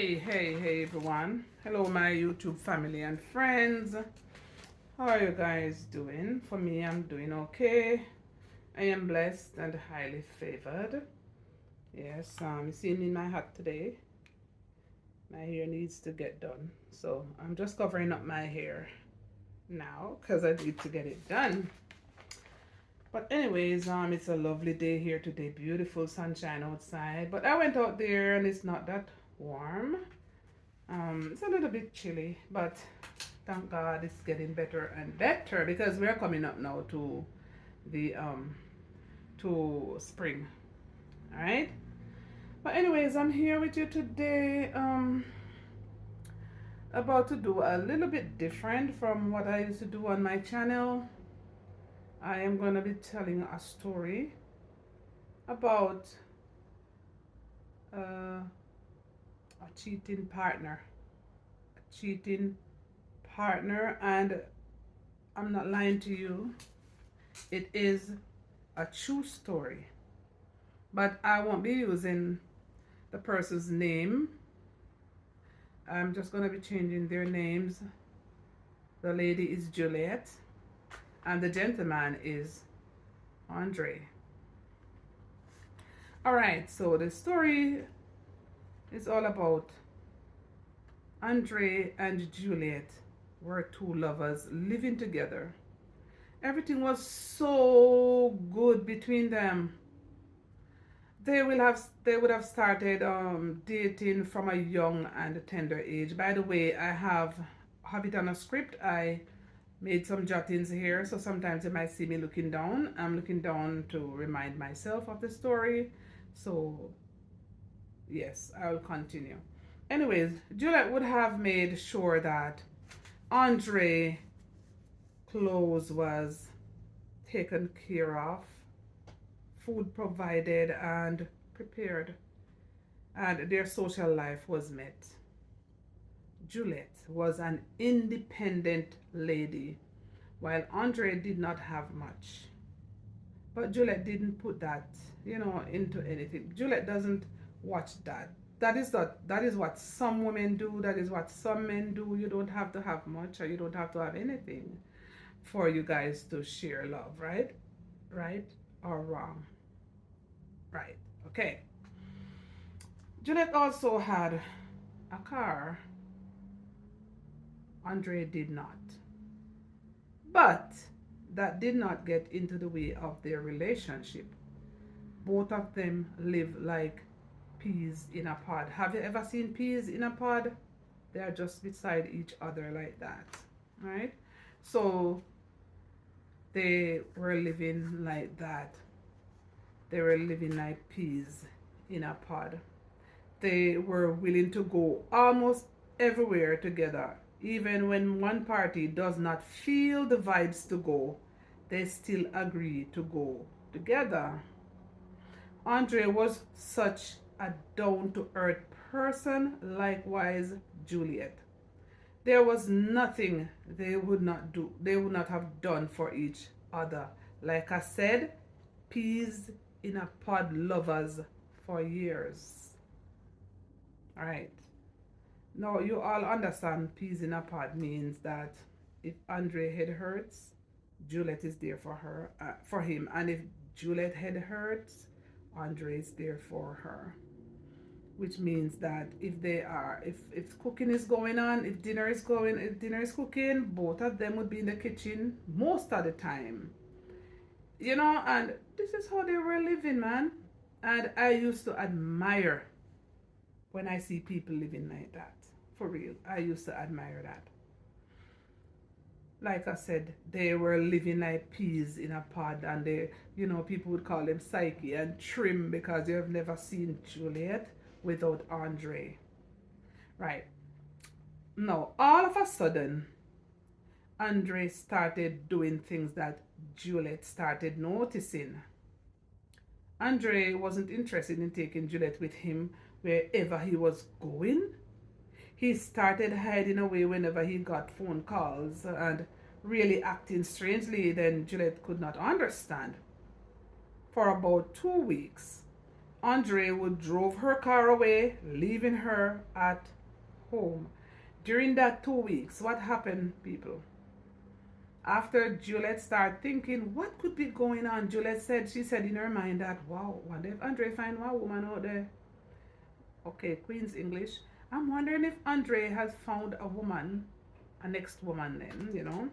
Hey everyone. Hello my YouTube family and friends. How are you guys doing? For me, I'm doing okay. I am blessed and highly favored. Yes, you see me in my hat today. My hair needs to get done. So I'm just covering up my hair now because I need to get it done. But anyways, it's a lovely day here today. Beautiful sunshine outside. But I went out there and it's not that warm. It's a little bit chilly, but thank God it's getting better and better because we're coming up now to the to spring. All right. But anyways, I'm here with you today. About to do a little bit different from what I used to do on my channel. I am going to be telling a story about a cheating partner. A cheating partner, and I'm not lying to you. It is a true story. But I won't be using the person's name. I'm just going to be changing their names. The lady is Juliet, and the gentleman is Andre. Alright, so the story is all about Andre and Juliet were two lovers living together. Everything was so good between them. They would have started dating from a young and tender age. By the way, I have it on a script. I made some jottings here, so sometimes you might see me looking down. I'm looking down to remind myself of the story. So yes, I'll continue. Anyways, Juliet would have made sure that Andre clothes was taken care of, food provided and prepared, and their social life was met. Juliet was an independent lady, while Andre did not have much. But Juliet didn't put that, into anything. Juliet doesn't watch that. That is what some women do, that is what some men do. You don't have to have much or you don't have to have anything for you guys to share love, right? Right or wrong? Right. Okay. Juliet also had a car. Andre did not. But that did not get into the way of their relationship. Both of them live like peas in a pod. Have you ever seen peas in a pod? They are just beside each other like that. Right? So they were living like that. They were living like peas in a pod. They were willing to go almost everywhere together. Even when one party does not feel the vibes to go, they still agree to go together. Andre was such a down to earth person, likewise Juliet. There was nothing they would not do, they would not have done for each other. Like I said, peas in a pod lovers for years. All right. Now you all understand peas in a pod means that if Andre head hurts, Juliet is there for her, for him, and if Juliet head hurts, Andre is there for her. Which means that if cooking is going on, if dinner is cooking, both of them would be in the kitchen most of the time. And this is how they were living, man. And I used to admire when I see people living like that. For real. I used to admire that. Like I said, they were living like peas in a pod, and people would call them psyche and trim because you have never seen Juliet without Andre. Right. Now, all of a sudden, Andre started doing things that Juliet started noticing. Andre wasn't interested in taking Juliet with him wherever he was going. He started hiding away whenever he got phone calls and really acting strangely. Then Juliet could not understand. For about 2 weeks, Andre would drove her car away, leaving her at home. During that 2 weeks, what happened, people? After Juliet started thinking, what could be going on? Juliet said, she said in her mind that, wow, wonder if Andre find one woman out there. Okay, Queen's English. I'm wondering if Andre has found a woman, a next woman then,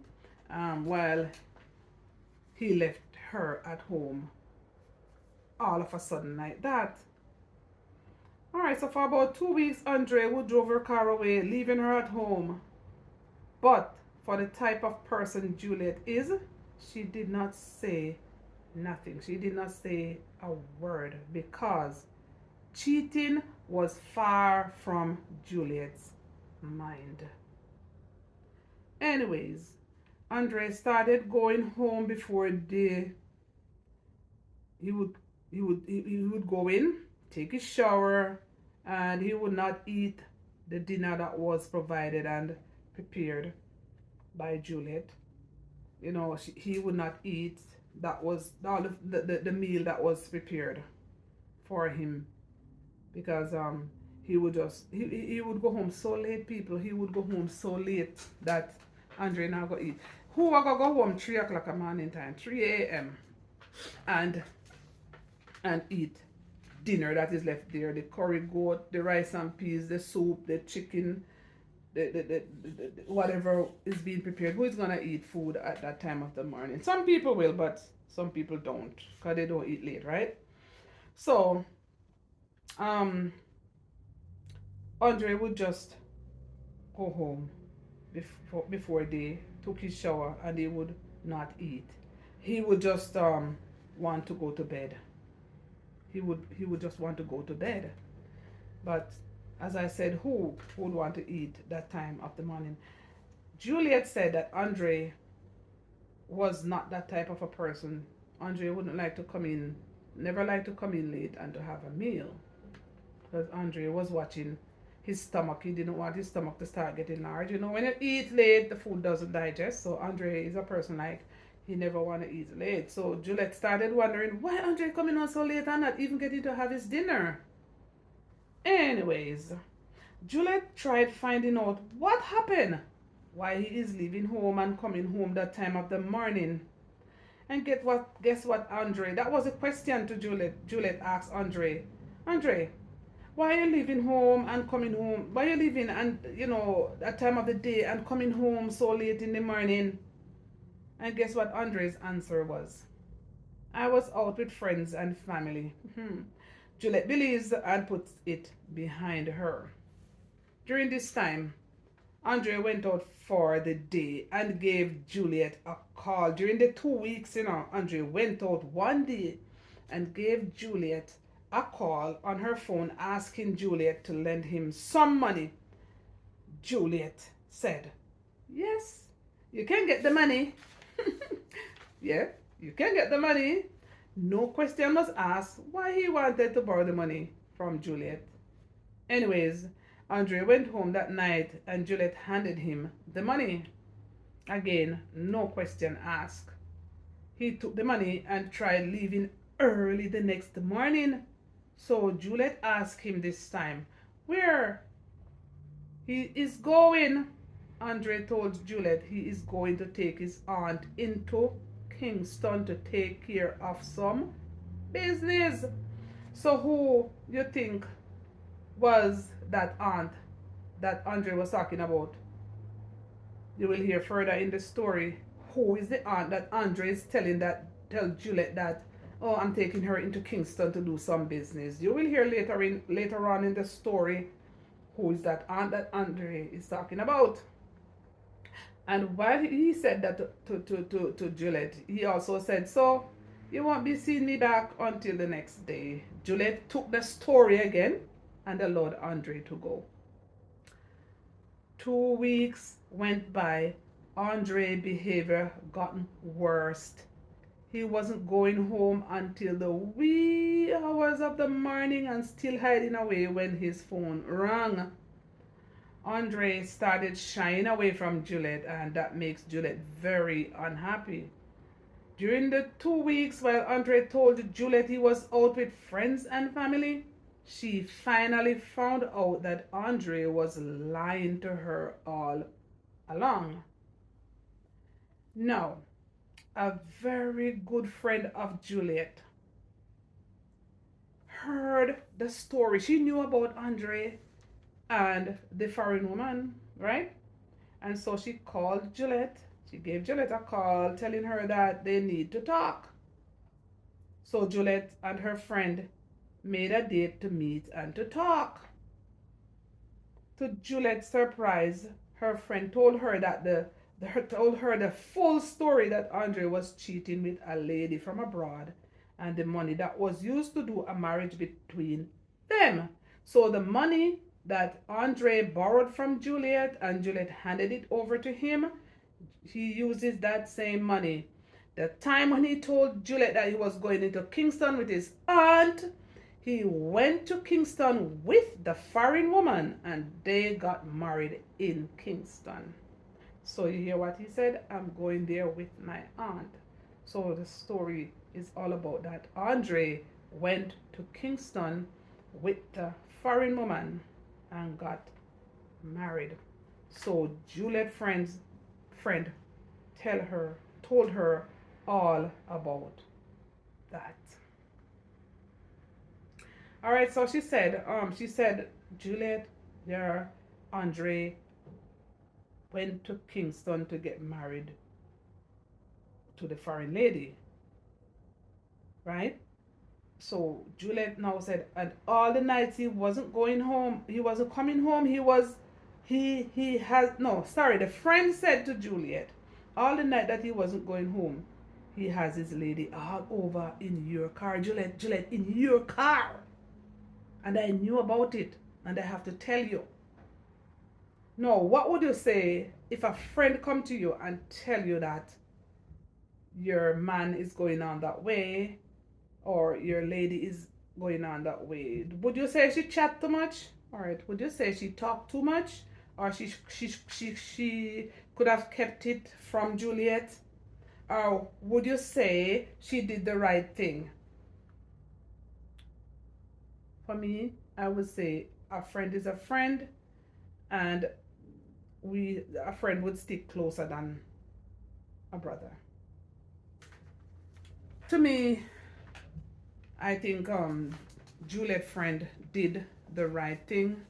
while he left her at home all of a sudden like that. Alright, so for about 2 weeks, Andre would drove her car away, leaving her at home. But for the type of person Juliet is, she did not say nothing. She did not say a word because cheating was far from Juliet's mind. Anyways, Andre started going home before day. He would go in, take his shower, and he would not eat the dinner that was provided and prepared by Juliet. He would not eat. That was all the meal that was prepared for him because he would go home so late, people. He would go home so late that Andre now go eat. Who are gonna go home 3 o'clock a morning time, 3 a.m. and eat dinner that is left there, the curry goat, the rice and peas, the soup, the chicken, the whatever is being prepared. Who is gonna eat food at that time of the morning? Some people will, but some people don't because they don't eat late, right? So Andre would just go home before they took his shower, and he would not eat. He would just want to go to bed. He would just want to go to bed. But as I said, who would want to eat that time of the morning? Juliet said that Andre was not that type of a person. Andre wouldn't like to come in, never like to come in late and to have a meal. Because Andre was watching his stomach. He didn't want his stomach to start getting large. When you eat late, the food doesn't digest. So Andre is a person like, he never want to eat late. So Juliet started wondering, why Andre coming on so late and not even getting to have his dinner? Anyways, Juliet tried finding out what happened, why he is leaving home and coming home that time of the morning. And guess what, Andre? That was a question to Juliet. Juliet asked Andre, why are you leaving home and coming home? Why are you leaving and that time of the day and coming home so late in the morning? And guess what Andre's answer was? I was out with friends and family. Juliet believes and puts it behind her. During this time, Andre went out for the day and gave Juliet a call. During the 2 weeks, Andre went out one day and gave Juliet a call on her phone asking Juliet to lend him some money. Juliet said, yes, you can get the money. Yeah, you can get the money. No question was asked why he wanted to borrow the money from Juliet. Anyways, Andre went home that night and Juliet handed him the money. Again, no question asked. He took the money and tried leaving early the next morning. So Juliet asked him this time where he is going. Andre told Juliet he is going to take his aunt into Kingston to take care of some business. So who you think was that aunt that Andre was talking about? You will hear further in the story who is the aunt that Andre is tell Juliet that, oh, I'm taking her into Kingston to do some business. You will hear later on in the story who is that aunt that Andre is talking about. And while he said that to Juliet, he also said, so you won't be seeing me back until the next day. Juliet took the story again and allowed Andre to go. 2 weeks went by. Andre's behavior got worse. He wasn't going home until the wee hours of the morning and still hiding away when his phone rang. Andre started shying away from Juliet, and that makes Juliet very unhappy. During the 2 weeks while Andre told Juliet he was out with friends and family, she finally found out that Andre was lying to her all along. Now, a very good friend of Juliet heard the story. She knew about Andre and the foreign woman, right? And so she called Juliet. She gave Juliet a call telling her that they need to talk. So Juliet and her friend made a date to meet and to talk. To Juliet's surprise, her friend told her that told her the full story that Andre was cheating with a lady from abroad and the money that was used to do a marriage between them. So the money that Andre borrowed from Juliet and Juliet handed it over to him, he uses that same money. The time when he told Juliet that he was going into Kingston with his aunt, he went to Kingston with the foreign woman and they got married in Kingston. So you hear what he said? I'm going there with my aunt. So the story is all about that. Andre went to Kingston with the foreign woman and got married. So Juliet friend told her all about that. All right, so she said, Juliet, there, Andre went to Kingston to get married to the foreign lady, right? So Juliet now said, and all the nights he wasn't going home, he wasn't coming home, he has no, sorry, the friend said to Juliet, all the night that he wasn't going home, he has his lady all over in your car, Juliet, in your car. And I knew about it, and I have to tell you. No, what would you say if a friend come to you and tell you that your man is going on that way or your lady is going on that way? Would you say she chat too much? All right. Would you say she talked too much, or she could have kept it from Juliet? Or would you say she did the right thing? For me, I would say a friend is a friend, and a friend would stick closer than a brother. To me, I think Juliet friend did the right thing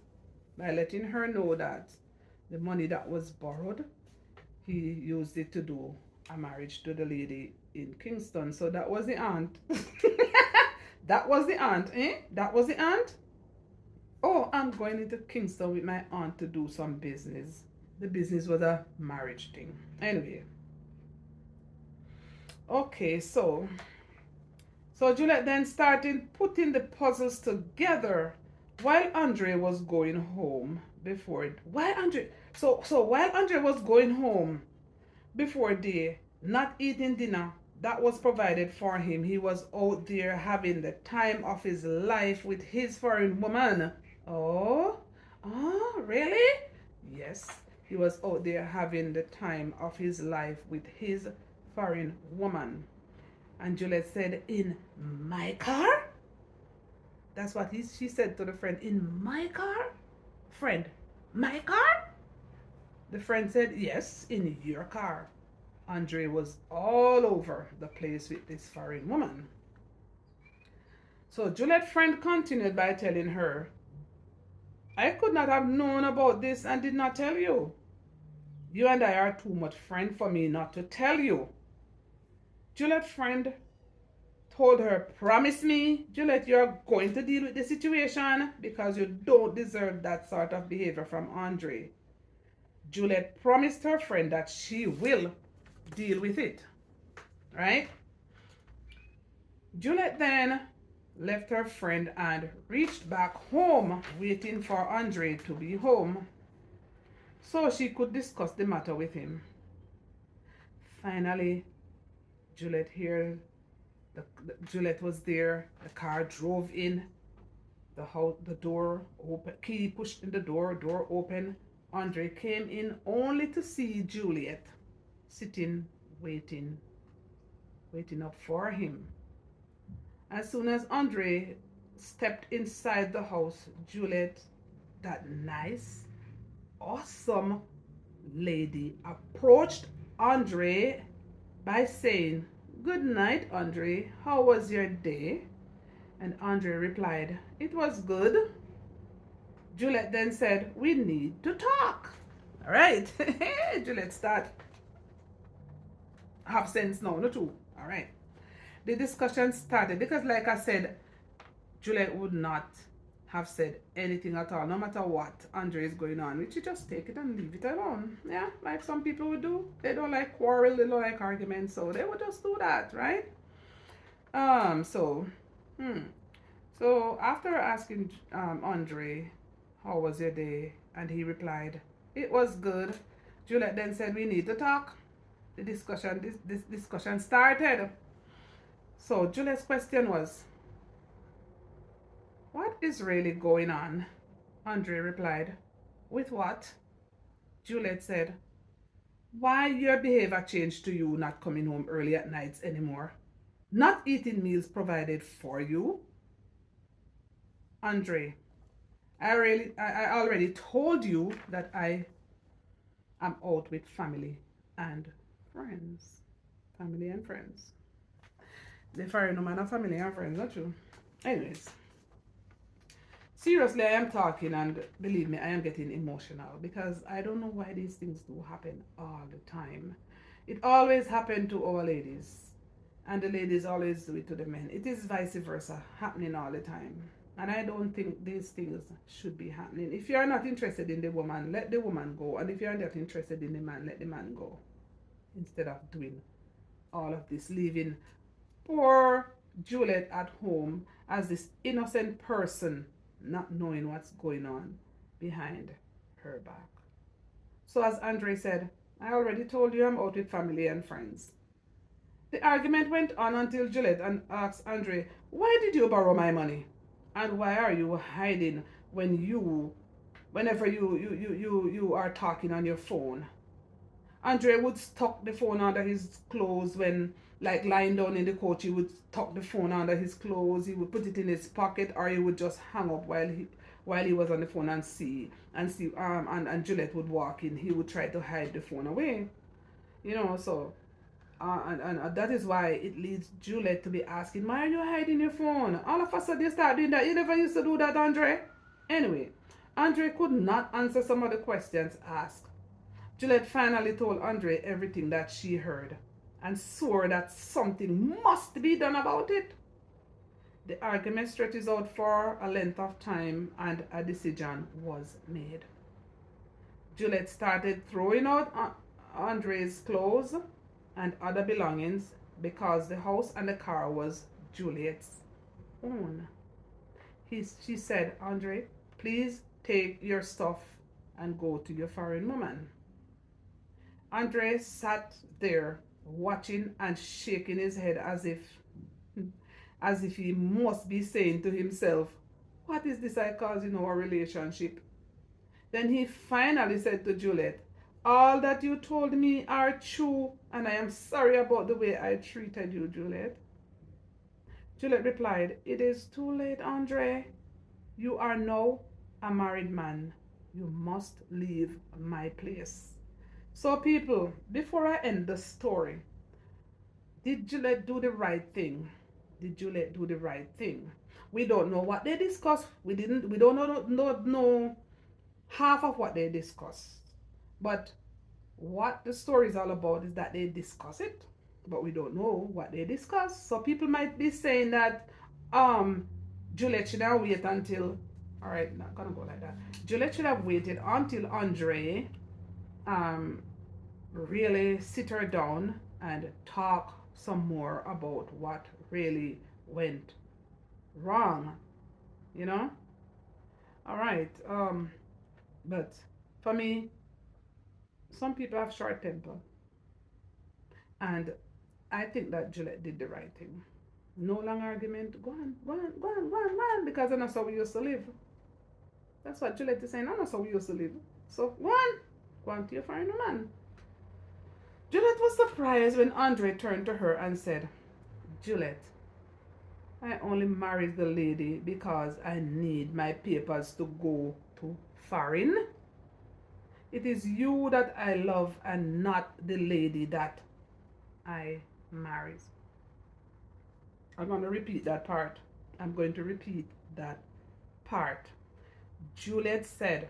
by letting her know that the money that was borrowed, he used it to do a marriage to the lady in Kingston. So that was the aunt. That was the aunt, eh? That was the aunt. Oh, I'm going into Kingston with my aunt to do some business. The business was a marriage thing. Anyway. Okay, so Juliet then started putting the puzzles together while Andre was going home before it. While Andre while Andre was going home before day, not eating dinner that was provided for him, he was out there having the time of his life with his foreign woman. Oh, really? Yes, he was out there having the time of his life with his foreign woman. And Juliet said, in my car? That's what she said to the friend. In my car? Friend, my car? The friend said, yes, in your car. Andre was all over the place with this foreign woman. So Juliet's friend continued by telling her, I could not have known about this and did not tell you. You and I are too much friend for me not to tell you. Juliet's friend told her, promise me, Juliet, you're going to deal with the situation because you don't deserve that sort of behavior from Andre. Juliet promised her friend that she will deal with it, right? Juliet then left her friend and reached back home, waiting for Andre to be home so she could discuss the matter with him. Finally, Juliet was there. The car drove in. The door open. Key pushed in the door. Door open. Andre came in only to see Juliet sitting, waiting waiting up for him. As soon as Andre stepped inside the house, Juliet, that nice, awesome lady, approached Andre by saying, "Good night, Andre. How was your day?" And Andre replied, "It was good." Juliet then said, "We need to talk." All right. Juliet start have sense now, no true. All right. The discussion started because, like I said, Juliet would not have said anything at all, no matter what Andre is going on, which you just take it and leave it alone. Yeah, like some people would do. They don't like quarrel, they don't like arguments, so they would just do that, right? Um, so, hmm. So after asking Andre, "How was your day?" and he replied, "It was good," Juliet then said, "We need to talk." This discussion started. So Juliet's question was, "What is really going on?" Andre replied, "With what?" Juliet said, "Why your behavior changed to you not coming home early at nights anymore? Not eating meals provided for you?" Andre, I already told you that I am out with family and friends. Family and friends. The foreign woman of family and friends, not true. Anyways, seriously, I am talking, and believe me, I am getting emotional because I don't know why these things do happen all the time. It always happened to our ladies, and the ladies always do it to the men. It is vice versa, happening all the time. And I don't think these things should be happening. If you're not interested in the woman, let the woman go. And if you're not interested in the man, let the man go. Instead of doing all of this, leaving poor Juliet at home as this innocent person, not knowing what's going on behind her back. So, as Andre said, "I already told you I'm out with family and friends." The argument went on until Juliet asked Andre, "Why did you borrow my money? And why are you hiding whenever you are talking on your phone?" Andre would tuck the phone under his clothes when, like, lying down in the couch. He would tuck the phone under his clothes. He would put it in his pocket, or he would just hang up while he was on the phone and Juliet would walk in. He would try to hide the phone away, So, and that is why it leads Juliet to be asking, "Why are you hiding your phone? All of a sudden you start doing that. You never used to do that, Andre." Anyway, Andre could not answer some of the questions asked. Juliet finally told Andre everything that she heard and swore that something must be done about it. The argument stretches out for a length of time and a decision was made. Juliet started throwing out Andre's clothes and other belongings because the house and the car was Juliet's own. She said, "Andre, please take your stuff and go to your foreign woman." Andre sat there watching and shaking his head as if he must be saying to himself, "What is this I cause in our relationship?" Then he finally said to Juliet, "All that you told me are true, and I am sorry about the way I treated you, Juliet." Juliet replied, "It is too late, Andre. You are now a married man. You must leave my place." So, people, before I end the story, did Juliet do the right thing? Did Juliet do the right thing? We don't know what they discussed. We don't know half of what they discussed. But what the story is all about is that they discuss it, but we don't know what they discuss. So people might be saying that Juliet should have waited until, all right, not gonna go like that. Juliet should have waited until Andre really sit her down and talk some more about what really went wrong, you know? All right. But for me, some people have short temper, and I think that Juliet did the right thing. No long argument. Go on, go on, go on, go on, go on, because that's how we used to live. That's what Juliet is saying. That's how we used to live. So go on to your foreign man. Juliet was surprised when Andre turned to her and said, Juliet, I only married the lady because I need my papers to go to foreign. It is you that I love and not the lady that I married. I'm going to repeat that part. I'm going to repeat that part. Juliet said,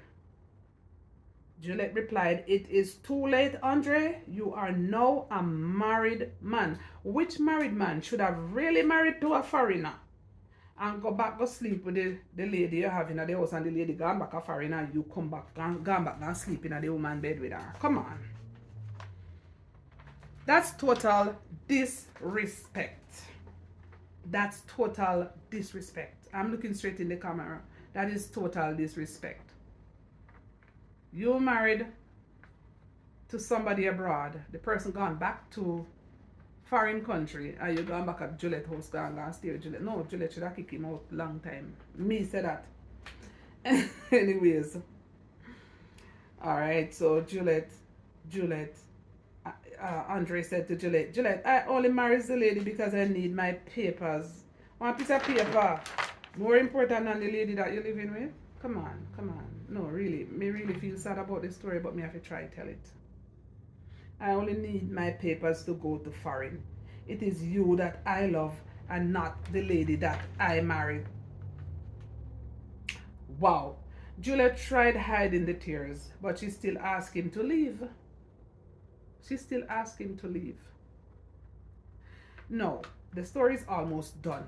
Juliet replied, "It is too late, Andre. You are now a married man." Which married man should have really married to a foreigner and go back go sleep with the lady you have in the house, and the lady gone back a foreigner, you come back, gone back and sleep in the woman bed with her? Come on. That's total disrespect. That's total disrespect. I'm looking straight in the camera. That is total disrespect. You married to somebody abroad. The person gone back to foreign country, and you gone back at Juliet house, gone stay with Juliet. No, Juliet should have kicked him out long time. Me say that. Anyways. Alright, so Juliet, Andre said to Juliet, Juliet, I only married the lady because I need my papers. One piece of paper more important than the lady that you're living with? Come on, come on. No, really, me really feel sad about this story, but me have to try tell it. I only need my papers to go to foreign. It is you that I love and not the lady that I married. Wow. Juliet tried hiding the tears, but she still asked him to leave. She still asked him to leave. No, the story is almost done,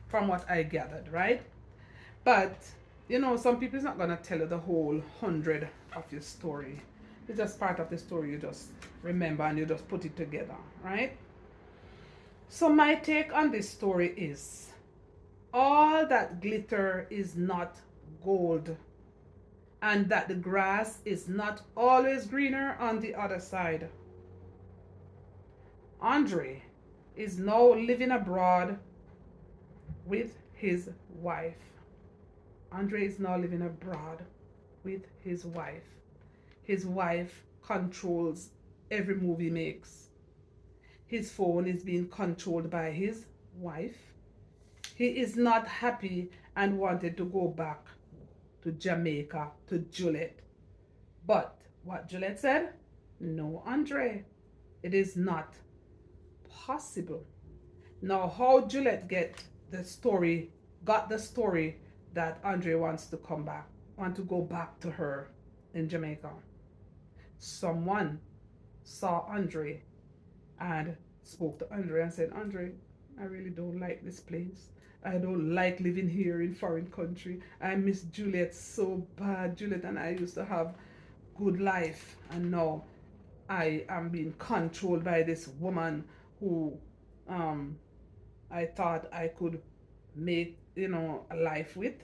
from what I gathered, right? But, you know, some people is not going to tell you the whole 100 of your story. It's just part of the story you just remember and you just put it together, right? So my take on this story is, all that glitter is not gold, and that the grass is not always greener on the other side. Andre is now living abroad with his wife. Andre is now living abroad with his wife. His wife controls every move he makes. His phone is being controlled by his wife. He is not happy and wanted to go back to Jamaica to Juliet. But what Juliet said? No, Andre, it is not possible. Now, how Juliet got the story that Andre wants to come back, want to go back to her in Jamaica. Someone saw Andre and spoke to Andre and said, Andre, I really don't like this place. I don't like living here in foreign country. I miss Juliet so bad. Juliet and I used to have good life, and now I am being controlled by this woman who I thought I could make, a life with.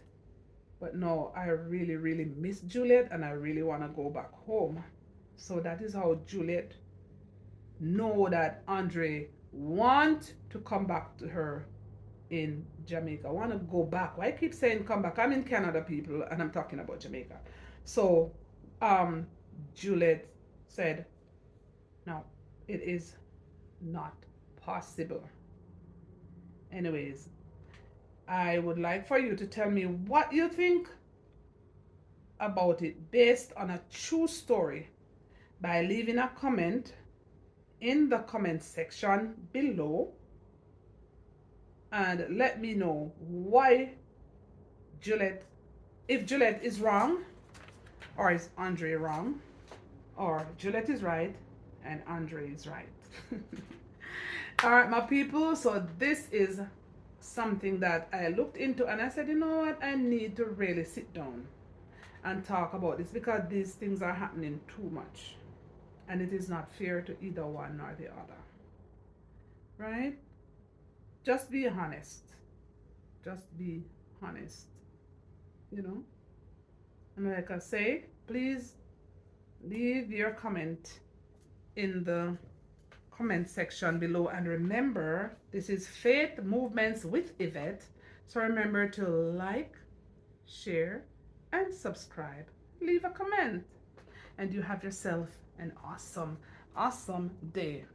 But no, I really, really miss Juliet and I really want to go back home. So that is how Juliet know that Andre want to come back to her in Jamaica. I want to go back. Why I keep saying come back? I'm in Canada, people, and I'm talking about Jamaica. So Juliet said, no, it is not possible. Anyways, I would like for you to tell me what you think about it based on a true story by leaving a comment in the comment section below, and let me know why if Juliet is wrong, or is Andre wrong, or Juliet is right and Andre is right. All right, my people, so this is something that I looked into and I said, you know what, I need to really sit down and talk about this because these things are happening too much and it is not fair to either one nor the other, right? Just be honest. Just be honest, and like I say, please leave your comment in the comment section below, and remember, this is Faith Movements with Yvette, so remember to like, share, and subscribe. Leave a comment, and you have yourself an awesome day.